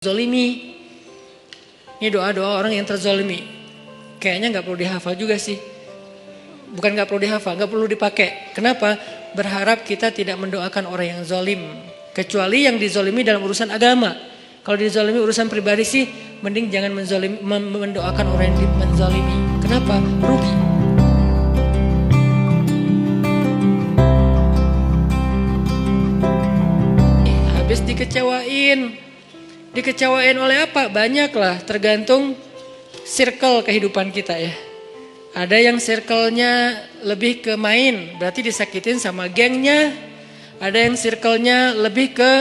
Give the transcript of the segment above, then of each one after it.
Zolimi. Ini doa-doa orang yang terzolimi. Kayaknya gak perlu dihafal juga sih. Bukan gak perlu dihafal, gak perlu dipakai. Kenapa? Berharap kita tidak mendoakan orang yang zolim. Kecuali yang dizolimi dalam urusan agama. Kalau dizolimi urusan pribadi sih, mending jangan mendoakan orang yang menzolimi. Kenapa? Rugi. Habis dikecewain. Dikecewain oleh apa? Banyak lah, tergantung circle kehidupan kita ya. Ada yang circle-nya lebih ke main, berarti disakitin sama gengnya. Ada yang circle-nya lebih ke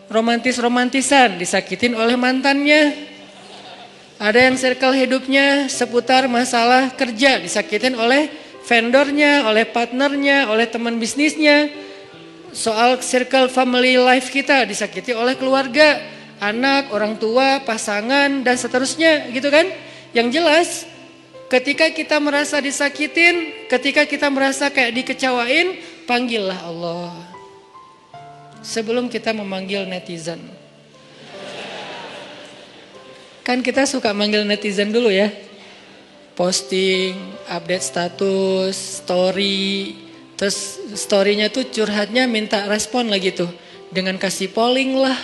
romantis-romantisan, disakitin oleh mantannya. Ada yang circle hidupnya seputar masalah kerja, disakitin oleh vendornya, oleh partnernya, oleh teman bisnisnya. Soal circle family life kita disakiti oleh keluarga, anak, orang tua, pasangan, dan seterusnya gitu kan. Yang jelas ketika kita merasa disakitin, ketika kita merasa kayak dikecewain, panggillah Allah sebelum kita memanggil netizen. Kan kita suka manggil netizen dulu ya. Posting, update status, story. Terus storynya tuh curhatnya minta respon lagi tuh. Dengan kasih polling lah.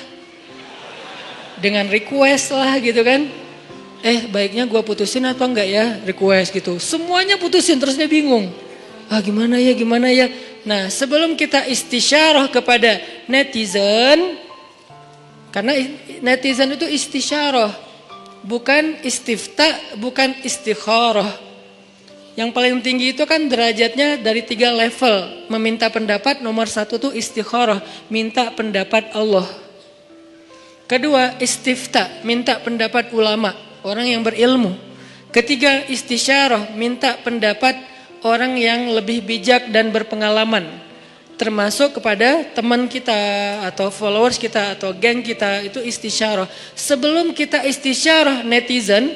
Dengan request lah gitu kan. Baiknya gue putusin atau enggak ya, request gitu. Semuanya putusin, terus dia bingung. Gimana ya. Nah sebelum kita istisyarah kepada netizen. Karena netizen itu istisyarah. Bukan istifta, bukan istikharah. Yang paling tinggi itu kan derajatnya dari 3 level. Meminta pendapat, nomor 1 tuh istikharah. Minta pendapat Allah. Kedua, istifta, minta pendapat ulama, orang yang berilmu. Ketiga, istisyarah, minta pendapat orang yang lebih bijak dan berpengalaman. Termasuk kepada teman kita atau followers kita atau geng kita, itu istisyarah. Sebelum kita istisyarah netizen,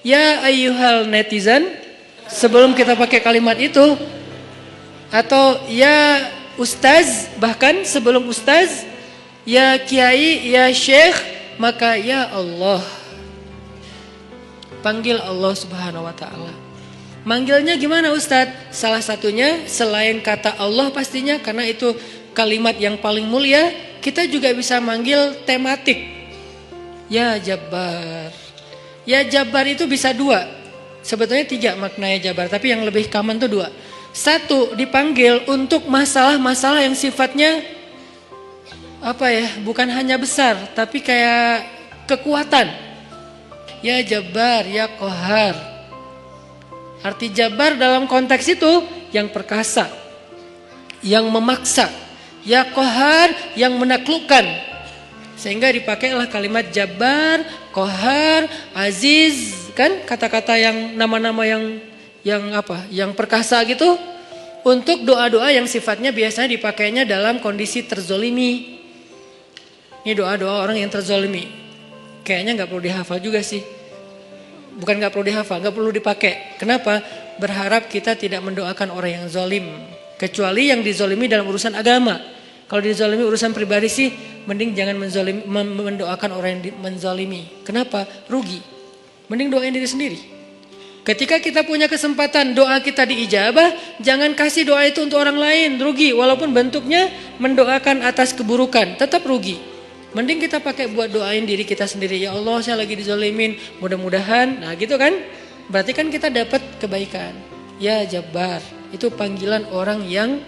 ya ayyuhal netizen, sebelum kita pakai kalimat itu, atau ya ustaz, bahkan sebelum ustaz, ya kiai, ya syekh, maka ya Allah. Panggil Allah subhanahu wa ta'ala. Manggilnya gimana Ustadz? Salah satunya selain kata Allah pastinya, karena itu kalimat yang paling mulia, kita juga bisa manggil tematik. Ya Jabbar. Ya Jabbar itu bisa 2. Sebetulnya 3 maknanya Jabbar, tapi yang lebih common tuh 2. 1, dipanggil untuk masalah-masalah yang sifatnya bukan hanya besar, tapi kayak kekuatan. Ya Jabbar, ya Qahar. Arti Jabbar dalam konteks itu yang perkasa, yang memaksa. Ya Qahar, yang menaklukkan. Sehingga dipakailah kalimat Jabbar, Qahar, Aziz, kan kata-kata yang nama-nama yang perkasa gitu. Untuk doa-doa yang sifatnya biasanya dipakainya dalam kondisi terzolimi. Ini doa-doa orang yang terzolimi. Kayaknya gak perlu dihafal juga sih. Bukan gak perlu dihafal, gak perlu dipakai. Kenapa? Berharap kita tidak mendoakan orang yang zolim. Kecuali yang dizolimi dalam urusan agama. Kalau dizolimi urusan pribadi sih, mending jangan mendoakan orang yang menzolimi. Kenapa? Rugi. Mending doain diri sendiri. Ketika kita punya kesempatan doa kita diijabah, jangan kasih doa itu untuk orang lain. Rugi, walaupun bentuknya mendoakan atas keburukan, tetap rugi. Mending kita pakai buat doain diri kita sendiri. Ya Allah, saya lagi dizolimin, mudah-mudahan. Nah gitu kan, berarti kan kita dapat kebaikan. Ya Jabbar, itu panggilan orang yang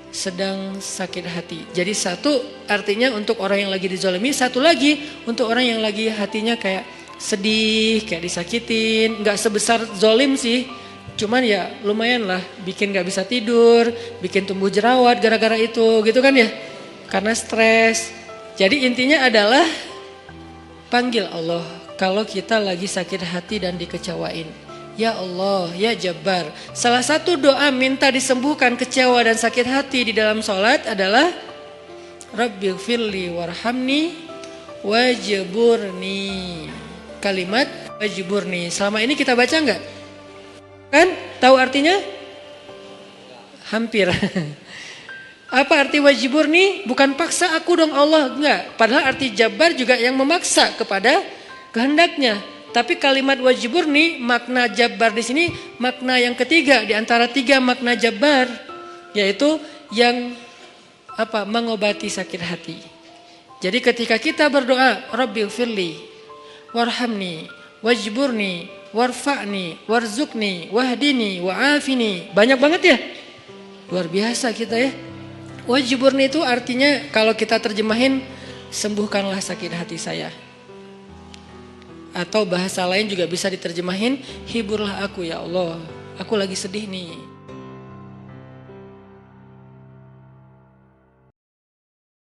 sedang sakit hati. Jadi 1 artinya untuk orang yang lagi dizolimi, 1 lagi untuk orang yang lagi hatinya kayak sedih, kayak disakitin. Gak sebesar zolim sih, cuman ya lumayan lah, bikin gak bisa tidur, bikin tumbuh jerawat gara-gara itu gitu kan ya, karena stres. Jadi intinya adalah panggil Allah kalau kita lagi sakit hati dan dikecewain. Ya Allah, ya Jabbar. Salah satu doa minta disembuhkan kecewa dan sakit hati di dalam sholat adalah Rabbighfirli warhamni wajburni. Kalimat wajburni. Selama ini kita baca enggak? Kan? Tahu artinya? Hampir. Apa arti wajiburni? Bukan paksa aku dong Allah, enggak. Padahal arti jabar juga yang memaksa kepada kehendaknya. Tapi kalimat wajiburni, makna jabar di sini makna yang ketiga di antara 3 makna jabar, yaitu yang mengobati sakit hati. Jadi ketika kita berdoa, Rabbighfirli warhamni wajburni warfa'ni warzuqni wahdini wa'afini. Banyak banget ya. Luar biasa kita ya. Wajburni itu artinya kalau kita terjemahin, sembuhkanlah sakit hati saya. Atau bahasa lain juga bisa diterjemahin, hiburlah aku ya Allah, aku lagi sedih nih.